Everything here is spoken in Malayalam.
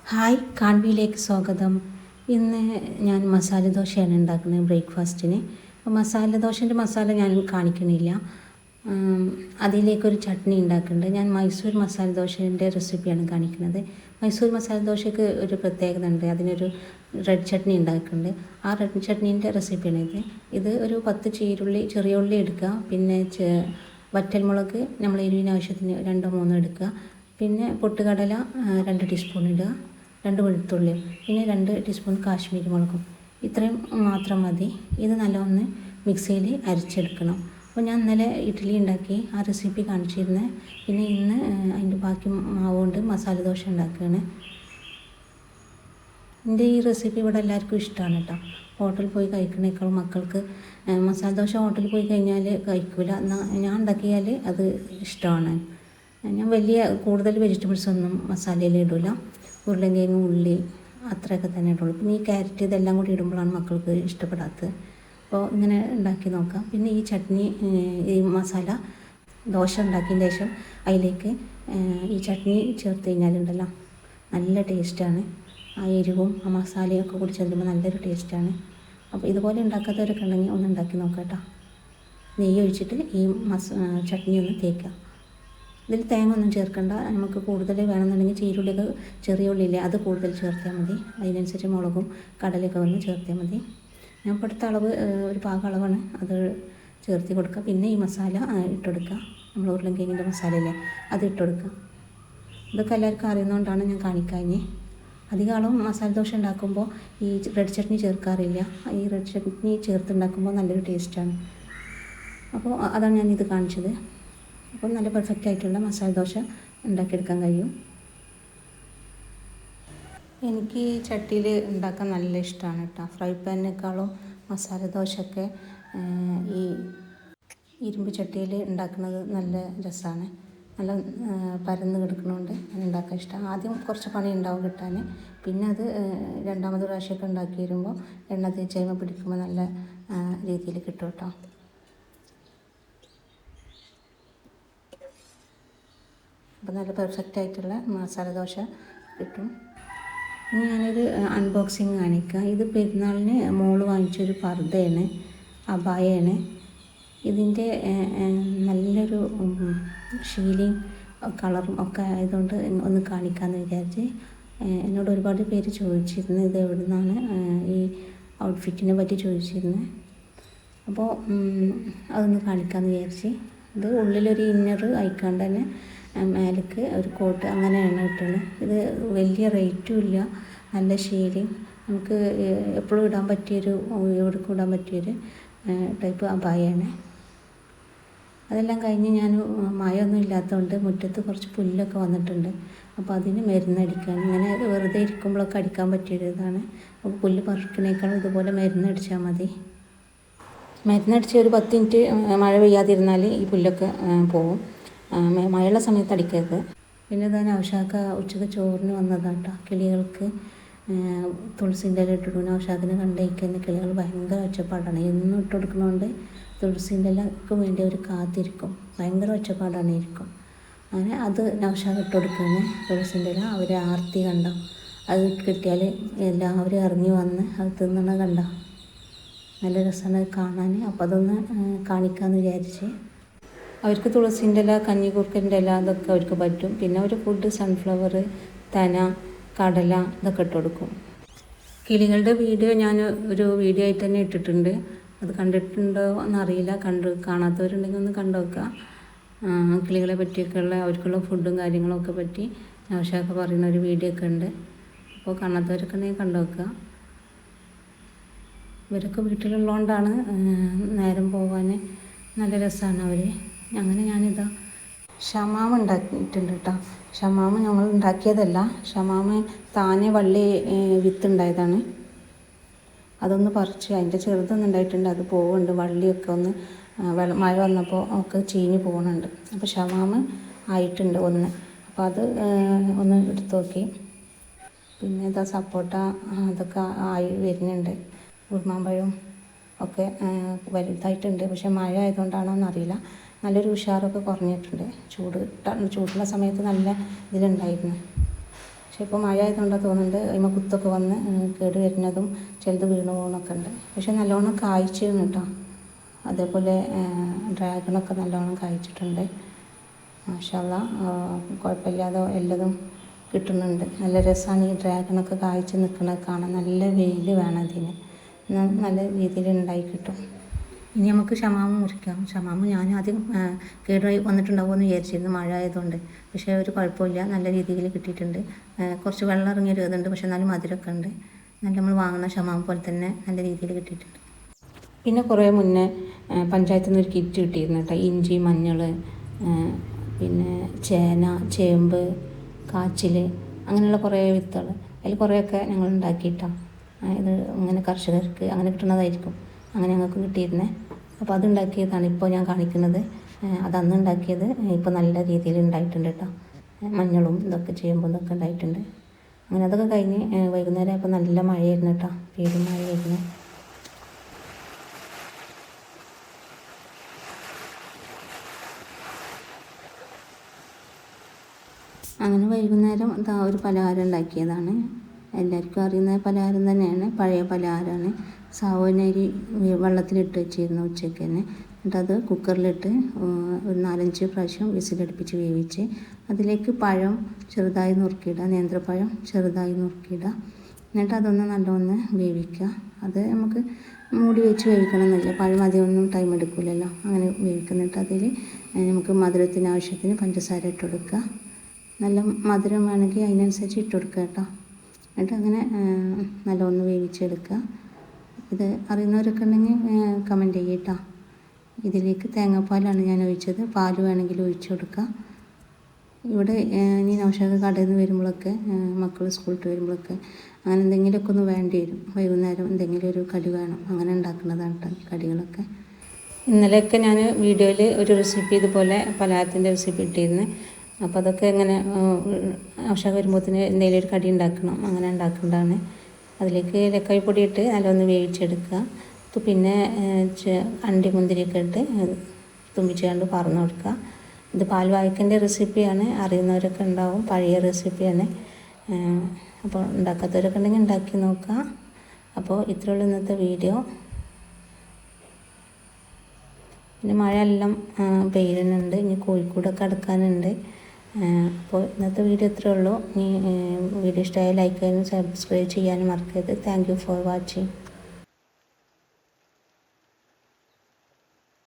ഹായ് കാൺവിയിലേക്ക് സ്വാഗതം. ഇന്ന് ഞാൻ മസാല ദോശയാണ് ഉണ്ടാക്കുന്നത് ബ്രേക്ക്ഫാസ്റ്റിന്. മസാല ദോശൻ്റെ മസാല ഞാൻ കാണിക്കണില്ല. അതിലേക്കൊരു ചട്നി ഉണ്ടാക്കുന്നുണ്ട്. ഞാൻ മൈസൂർ മസാല ദോശേൻ്റെ റെസിപ്പിയാണ് കാണിക്കുന്നത്. മൈസൂർ മസാല ദോശയ്ക്ക് ഒരു പ്രത്യേകത ഉണ്ട്. അതിനൊരു റെഡ് ചട്നി ഉണ്ടാക്കുന്നുണ്ട്. ആ റെഡ് ചട്നീൻ്റെ റെസിപ്പിയാണ് ഇത് ഒരു 10 ചെറിയ ഉള്ളി എടുക്കുക. പിന്നെ വറ്റൽമുളക് നമ്മൾ എരിവിന് ആവശ്യത്തിന് 2-3 എടുക്കുക. പിന്നെ പൊട്ടുകടല 2 ടീസ്പൂൺ ഇടുക, 2 വെളുത്തുള്ളിയും, പിന്നെ 2 ടീസ്പൂൺ കാശ്മീരി മുളകും. ഇത്രയും മാത്രം മതി. ഇത് നല്ലൊന്ന് മിക്സിയിൽ അരച്ചെടുക്കണം. അപ്പോൾ ഞാൻ ഇന്നലെ ഇഡ്ഡലി ഉണ്ടാക്കി ആ റെസിപ്പി കാണിച്ചിരുന്നത്. പിന്നെ ഇന്ന് അതിൻ്റെ ബാക്കി മാവ് കൊണ്ട് മസാല ദോശ ഉണ്ടാക്കുകയാണ്. എൻ്റെ ഈ റെസിപ്പി ഇവിടെ എല്ലാവർക്കും ഇഷ്ടമാണ് കേട്ടോ. ഹോട്ടലിൽ പോയി കഴിക്കണേക്കാളും മക്കൾക്ക് മസാല ദോശ ഹോട്ടലിൽ പോയി കഴിഞ്ഞാൽ കഴിക്കില്ല. ഞാൻ ഉണ്ടാക്കിയാൽ അത് ഇഷ്ടമാണ്. ഞാൻ കൂടുതൽ വെജിറ്റബിൾസ് ഒന്നും മസാലയിൽ ഇടില്ല. ഉരുളക്കിഴങ്ങ്, ഉള്ളി അത്രയൊക്കെ തന്നെ ഇടുള്ളൂ. പിന്നെ ഈ ക്യാരറ്റ് ഇതെല്ലാം കൂടി ഇടുമ്പോഴാണ് മക്കൾക്ക് ഇഷ്ടപ്പെടാത്തത്. അപ്പോൾ ഇങ്ങനെ ഉണ്ടാക്കി നോക്കാം. പിന്നെ ഈ ചട്നി, ഈ മസാല ദോശ ഉണ്ടാക്കിയതിന് ശേഷം അതിലേക്ക് ഈ ചട്നി ചേർത്ത് കഴിഞ്ഞാലുണ്ടല്ലോ നല്ല ടേസ്റ്റാണ്. ആ എരിവും ആ മസാലയും ഒക്കെ കൂടി ചേർക്കുമ്പോൾ നല്ലൊരു ടേസ്റ്റാണ്. അപ്പോൾ ഇതുപോലെ ഉണ്ടാക്കാത്തവരൊക്കെ ഉണ്ടെങ്കിൽ ഒന്ന് ഉണ്ടാക്കി നോക്കാം കേട്ടോ. നെയ്യ് ഒഴിച്ചിട്ട് ഈ ചട്നി ഒന്ന് തേക്കുക. ഇതിൽ തേങ്ങ ഒന്നും ചേർക്കണ്ട. നമുക്ക് കൂടുതൽ വേണമെന്നുണ്ടെങ്കിൽ ചീരുള്ളിയൊക്കെ, ചെറിയ ഉള്ളിയില്ലേ, അത് കൂടുതൽ ചേർത്താൽ മതി. അതിനനുസരിച്ച് മുളകും കടലയൊക്കെ ഒന്ന് ചേർത്താൽ മതി. ഞാൻ കൊടുത്ത അളവ് ഒരു അളവാണ്, അത് ചേർത്ത് കൊടുക്കുക. പിന്നെ ഈ മസാല ഇട്ടുകൊടുക്കുക. നമ്മൾ ഉരുളക്കിഴങ്ങിൻ്റെ മസാലയില്ലേ, അത് ഇട്ടുകൊടുക്കുക. ഇതൊക്കെ എല്ലാവർക്കും അറിയുന്നതുകൊണ്ടാണ് ഞാൻ കാണിക്കാഞ്ഞ്. അധികം ആളും മസാല ദോശ ഉണ്ടാക്കുമ്പോൾ ഈ റെഡ് ചട്നി ചേർക്കാറില്ല. ഈ റെഡ് ചട്നി ചേർത്തുണ്ടാക്കുമ്പോൾ നല്ലൊരു ടേസ്റ്റാണ്. അപ്പോൾ അതാണ് ഞാനിത് കാണിച്ചത്. അപ്പോൾ നല്ല പെർഫെക്റ്റ് ആയിട്ടുള്ള മസാല ദോശ ഉണ്ടാക്കിയെടുക്കാൻ കഴിയും. എനിക്ക് ചട്ടിയിൽ ഉണ്ടാക്കാൻ നല്ല ഇഷ്ടമാണ് കേട്ടോ. ഫ്രൈ പാനിനേക്കാളും മസാല ദോശയൊക്കെ ഈ ഇരുമ്പ് ചട്ടിയിൽ ഉണ്ടാക്കുന്നത് നല്ല രസമാണ്. നല്ല പരന്ന് കിടക്കുന്നതുകൊണ്ട് ഞാൻ ഉണ്ടാക്കാൻ ഇഷ്ടമാണ്. ആദ്യം കുറച്ച് പണി ഉണ്ടാവും കിട്ടാൻ. പിന്നെ അത് രണ്ടാമത് പ്രാവശ്യമൊക്കെ ഉണ്ടാക്കി വരുമ്പോൾ എണ്ണ തേച്ച് പിടിക്കുമ്പോൾ നല്ല രീതിയിൽ കിട്ടും കേട്ടോ. അപ്പോൾ നല്ല പെർഫെക്റ്റ് ആയിട്ടുള്ള മസാല ദോശ കിട്ടും. ഇനി ഞാനൊരു അൺബോക്സിങ് കാണിക്കാം. ഇത് പെരുന്നാളിന് മോള് വാങ്ങിച്ചൊരു പർദ്ദയാണ്, അബായയാണ്. ഇതിൻ്റെ നല്ലൊരു ഷീലിങ് കളറും ഒക്കെ ആയതുകൊണ്ട് ഒന്ന് കാണിക്കാമെന്ന് വിചാരിച്ച്. എന്നോട് ഒരുപാട് പേര് ചോദിച്ചിരുന്നു ഇത് എവിടെ നിന്നാണ് ഈ ഔട്ട്ഫിറ്റിനെ പറ്റി ചോദിച്ചിരുന്നത്. അപ്പോൾ അതൊന്ന് കാണിക്കാമെന്ന് വിചാരിച്ച്. ഇത് ഉള്ളിലൊരു ഇന്നർ അയക്കാണ്ട് തന്നെ മേലേക്ക് ഒരു കോട്ട് അങ്ങനെയാണ് കിട്ടുന്നത്. ഇത് വലിയ റേറ്റും ഇല്ല, നല്ല ഷെയ്ഡിങ്, നമുക്ക് എപ്പോഴും ഇടാൻ പറ്റിയൊരു, എവിടേക്കും ഇടാൻ പറ്റിയൊരു ടൈപ്പ് അബായയാണ്. അതെല്ലാം കഴിഞ്ഞ് ഞാൻ മഴയൊന്നും ഇല്ലാത്തതുകൊണ്ട് മുറ്റത്ത് കുറച്ച് പുല്ലൊക്കെ വന്നിട്ടുണ്ട്. അപ്പോൾ അതിന് മരുന്നടിക്കാൻ, ഇങ്ങനെ വെറുതെ ഇരിക്കുമ്പോഴൊക്കെ അടിക്കാൻ പറ്റിയൊരു ഇതാണ്. അപ്പോൾ പുല്ല് പറിക്കണേക്കാളും ഇതുപോലെ മരുന്നടിച്ചാൽ മതി. മരുന്നടിച്ച് ഒരു 10 മിനിറ്റ് മഴ പെയ്യാതിരുന്നാൽ ഈ പുല്ലൊക്കെ പോവും. മഴയുള്ള സമയത്ത് അടിക്കരുത്. പിന്നെ ഇതാ നൗഷാക്ക ഉച്ചക്ക് ചോറിന് വന്നതാട്ടോ. കിളികൾക്ക് തുളസിൻ്റെ ഇല ഇട്ടിട്ടു. നൗഷാക്കിനെ കണ്ടേക്കുന്ന കിളികൾ ഭയങ്കര ഒച്ചപ്പാടാണ്. എന്നും ഇട്ട് കൊടുക്കുന്നതുകൊണ്ട് തുളസിൻ്റെ ഇലക്ക് വേണ്ടി അവർ കാത്തിരിക്കും. ഭയങ്കര ഒച്ചപ്പാടാണ് ഇരിക്കും. അങ്ങനെ അത് നൗഷാക്ക് ഇട്ട് കൊടുക്കുന്നത് തുളസിൻ്റെ ഇല. അവർ ആർത്തി കണ്ടോ, അത് കിട്ടിയാൽ എല്ലാവരും ഇറങ്ങി വന്ന് അത് തിന്നണ കണ്ടോ, നല്ല രസമാണ് കാണാൻ. അപ്പോൾ അതൊന്ന് കാണിക്കാമെന്ന് വിചാരിച്ച്. അവർക്ക് തുളസിൻ്റെ ഇല, കഞ്ഞിക്കൂർക്കൻ്റെ ഇല അതൊക്കെ അവർക്ക് പറ്റും. പിന്നെ ഒരു ഫുഡ് സൺഫ്ലവർ, തന, കടല ഇതൊക്കെ ഇട്ട് കൊടുക്കും. കിളികളുടെ വീഡിയോ ഞാൻ ഒരു വീഡിയോ ആയിട്ട് തന്നെ ഇട്ടിട്ടുണ്ട്. അത് കണ്ടിട്ടുണ്ടോ എന്നറിയില്ല. കാണാത്തവരുണ്ടെങ്കിൽ ഒന്ന് കണ്ടു നോക്കുക. കിളികളെ പറ്റിയൊക്കെയുള്ള അവർക്കുള്ള ഫുഡും കാര്യങ്ങളൊക്കെ പറ്റി നൗഷാക്ക പറയുന്ന ഒരു വീഡിയോ ഒക്കെ ഉണ്ട്. അപ്പോൾ കാണാത്തവരൊക്കെ ഉണ്ടെങ്കിൽ കണ്ടു നോക്കുക. ഇവരൊക്കെ വീട്ടിലുള്ളതുകൊണ്ടാണ് നേരം പോകാൻ നല്ല രസമാണ് അവർ. അങ്ങനെ ഞാനിതാ ഷമാമ ഉണ്ടാക്കിയിട്ടുണ്ട് കേട്ടോ. ഷമാമ ഞങ്ങൾ ഉണ്ടാക്കിയതല്ല, ഷമാമ താനെ വള്ളി വിത്തുണ്ടായതാണ്. അതൊന്ന് പറിച്ച് അതിൻ്റെ ചെറുതൊന്നുണ്ടായിട്ടുണ്ട്, അത് പോകുന്നുണ്ട്. വള്ളിയൊക്കെ ഒന്ന് മഴ വന്നപ്പോൾ ഒക്കെ ചീഞ്ഞ് പോകുന്നുണ്ട്. അപ്പോൾ ഷമാമ ആയിട്ടുണ്ട് ഒന്ന്. അപ്പോൾ അത് ഒന്ന് എടുത്ത് നോക്കി. പിന്നെ ഇതാ സപ്പോട്ട അതൊക്കെ ആയി വരുന്നുണ്ട്. ഉറുമാമ്പഴം ഒക്കെ വലുതായിട്ടുണ്ട്. പക്ഷെ മഴ ആയതുകൊണ്ടാണോ എന്നറിയില്ല, നല്ലൊരു ഉഷാറൊക്കെ കുറഞ്ഞിട്ടുണ്ട്. ചൂടുള്ള സമയത്ത് നല്ല ഇതിലുണ്ടായിരുന്നു. പക്ഷെ ഇപ്പോൾ മഴ ആയതുകൊണ്ടാണ് തോന്നുന്നുണ്ട് അതിമ കുത്തൊക്കെ വന്ന് കേട് വരുന്നതും ചിലത് വീണ് പോകുന്നൊക്കെ ഉണ്ട്. പക്ഷെ നല്ലോണം കായ്ച്ചിരുന്നു കേട്ടോ. അതേപോലെ ഡ്രാഗണൊക്കെ നല്ലോണം കായ്ച്ചിട്ടുണ്ട്. മാഷാ അല്ലാഹ്, കുഴപ്പമില്ലാതെ എല്ലതും കിട്ടുന്നുണ്ട്. നല്ല രസമാണ് ഈ ഡ്രാഗണൊക്കെ കായ്ച്ച് നിൽക്കുന്നത് കാണാൻ. നല്ല വെയിൽ വേണം അതിന്, നല്ല രീതിയിൽ ഉണ്ടായി കിട്ടും. ഇനി നമുക്ക് ഷമാമ മുറിക്കാം. ഷമാമ ഞാൻ ആദ്യം കേടുമായി വന്നിട്ടുണ്ടാവുമെന്ന് വിചാരിച്ചിരുന്നു മഴ ആയതുകൊണ്ട്. പക്ഷേ ഒരു കുഴപ്പമില്ല, നല്ല രീതിയിൽ കിട്ടിയിട്ടുണ്ട്. കുറച്ച് വെള്ളം ഇറങ്ങിയൊരു ഇതുണ്ട്, പക്ഷെ എന്നാലും മധുരമൊക്കെ ഉണ്ട്. നല്ല നമ്മൾ വാങ്ങുന്ന ഷമാമ പോലെ തന്നെ നല്ല രീതിയിൽ കിട്ടിയിട്ടുണ്ട്. പിന്നെ കുറേ മുന്നേ പഞ്ചായത്തിൽ നിന്ന് ഒരു കിറ്റ് കിട്ടിയിരുന്നു കേട്ടോ. ഇഞ്ചി, മഞ്ഞൾ, പിന്നെ ചേന, ചേമ്പ്, കാച്ചിൽ, അങ്ങനെയുള്ള കുറേ വിത്തുകൾ. അതിൽ കുറേയൊക്കെ ഞങ്ങൾ ഉണ്ടാക്കിയിട്ടാണ്. ഇത് ഇങ്ങനെ കർഷകർക്ക് അങ്ങനെ കിട്ടുന്നതായിരിക്കും. അങ്ങനെ ഞങ്ങൾക്ക് കിട്ടിയിരുന്നേ. അപ്പോൾ അതുണ്ടാക്കിയതാണ് ഇപ്പോൾ ഞാൻ കാണിക്കുന്നത്. അതന്ന് ഉണ്ടാക്കിയത് ഇപ്പോൾ നല്ല രീതിയിൽ ഉണ്ടായിട്ടുണ്ട് കേട്ടോ. മഞ്ഞളും ഇതൊക്കെ ചെയ്യുമ്പോൾ ഇതൊക്കെ ഉണ്ടായിട്ടുണ്ട്. അങ്ങനെ അതൊക്കെ കഴിഞ്ഞ് വൈകുന്നേരം ആയപ്പോൾ നല്ല മഴയായിരുന്നു കേട്ടോ. പെരും മഴയായിരുന്നു. അങ്ങനെ വൈകുന്നേരം ഒരു പലഹാരം ഉണ്ടാക്കിയതാണ്. എല്ലാവർക്കും അറിയുന്ന പലഹാരം തന്നെയാണ്, പഴയ പലഹാരമാണ്. സാവോനരി വെള്ളത്തിലിട്ട് വെച്ചിരുന്നു ഉച്ചയ്ക്ക് തന്നെ. എന്നിട്ടത് കുക്കറിലിട്ട് ഒരു 4-5 പ്രാവശ്യം വിസിലടുപ്പിച്ച് വേവിച്ച് അതിലേക്ക് പഴം ചെറുതായി നുറുക്കിയിടുക, നേന്ത്രപ്പഴം ചെറുതായി നുറുക്കിയിടുക. എന്നിട്ട് അതൊന്ന് നല്ലൊന്ന് വേവിക്കുക. അത് നമുക്ക് മൂടി വെച്ച് വേവിക്കണമെന്നില്ല, പഴം അധികമൊന്നും ടൈം എടുക്കില്ലല്ലോ. അങ്ങനെ വേവിക്കുന്നിട്ട് അതിൽ നമുക്ക് മധുരത്തിന് ആവശ്യത്തിന് പഞ്ചസാര ഇട്ട് കൊടുക്കുക. നല്ല മധുരം വേണമെങ്കിൽ അതിനനുസരിച്ച് ഇട്ട് കൊടുക്കുക കേട്ടോ. എന്നിട്ട് അങ്ങനെ നല്ലൊന്ന് വേവിച്ചെടുക്കുക. ഇത് അറിയുന്നവരൊക്കെ ഉണ്ടെങ്കിൽ കമൻറ്റ് ചെയ്യുക കേട്ടോ. ഇതിലേക്ക് തേങ്ങാപ്പാലാണ് ഞാൻ ഒഴിച്ചത്. പാൽ വേണമെങ്കിൽ ഒഴിച്ച് കൊടുക്കുക. ഇവിടെ ഇനി നൗഷാദ് കടയിൽ നിന്ന് വരുമ്പോഴൊക്കെ, മക്കൾ സ്കൂളിൽ വരുമ്പോഴൊക്കെ അങ്ങനെ എന്തെങ്കിലുമൊക്കെ ഒന്ന് വേണ്ടി വരും. വൈകുന്നേരം എന്തെങ്കിലും ഒരു കടി വേണം, അങ്ങനെ ഉണ്ടാക്കുന്നതാണ് കേട്ടോ കടികളൊക്കെ. ഇന്നലെയൊക്കെ ഞാൻ വീഡിയോയിൽ ഒരു റെസിപ്പി ഇതുപോലെ പലഹാരത്തിൻ്റെ റെസിപ്പി ഇട്ടിരുന്നു. അപ്പോൾ അതൊക്കെ ഇങ്ങനെ നൗഷാദ് വരുമ്പോഴത്തേന് എന്തെങ്കിലും ഒരു കടി ഉണ്ടാക്കണം, അങ്ങനെ ഉണ്ടാക്കേണ്ടതാണ്. അതിലേക്ക് ഏലക്കായ് പൊടി ഇട്ട് നല്ലൊന്ന് വേവിച്ചെടുക്കുക. പിന്നെ അണ്ടി മുന്തിരിയൊക്കെ ഇട്ട് തുമ്പിച്ചുകൊണ്ട് പറന്ന് കൊടുക്കുക. ഇത് പാൽ വാഴക്കൻ്റെ റെസിപ്പിയാണ്, അറിയുന്നവരൊക്കെ ഉണ്ടാവും, പഴയ റെസിപ്പിയാണ്. അപ്പോൾ ഉണ്ടാക്കാത്തവരൊക്കെ ഉണ്ടെങ്കിൽ ഉണ്ടാക്കി നോക്കുക. അപ്പോൾ ഇത്രയുള്ള ഇന്നത്തെ വീഡിയോ. പിന്നെ മഴയെല്ലാം പെയ്യുന്നുണ്ട്, ഇനി കോഴിക്കോടൊക്കെ അടുക്കാനുണ്ട്. അപ്പോൾ ഇന്നത്തെ വീഡിയോ ഇത്രയേ ഉള്ളൂ. ഇനി വീഡിയോ ഇഷ്ടമായ ലൈക്ക് ചെയ്യാനും സബ്സ്ക്രൈബ് ചെയ്യാനും മറക്കരുത്. Thank you for watching.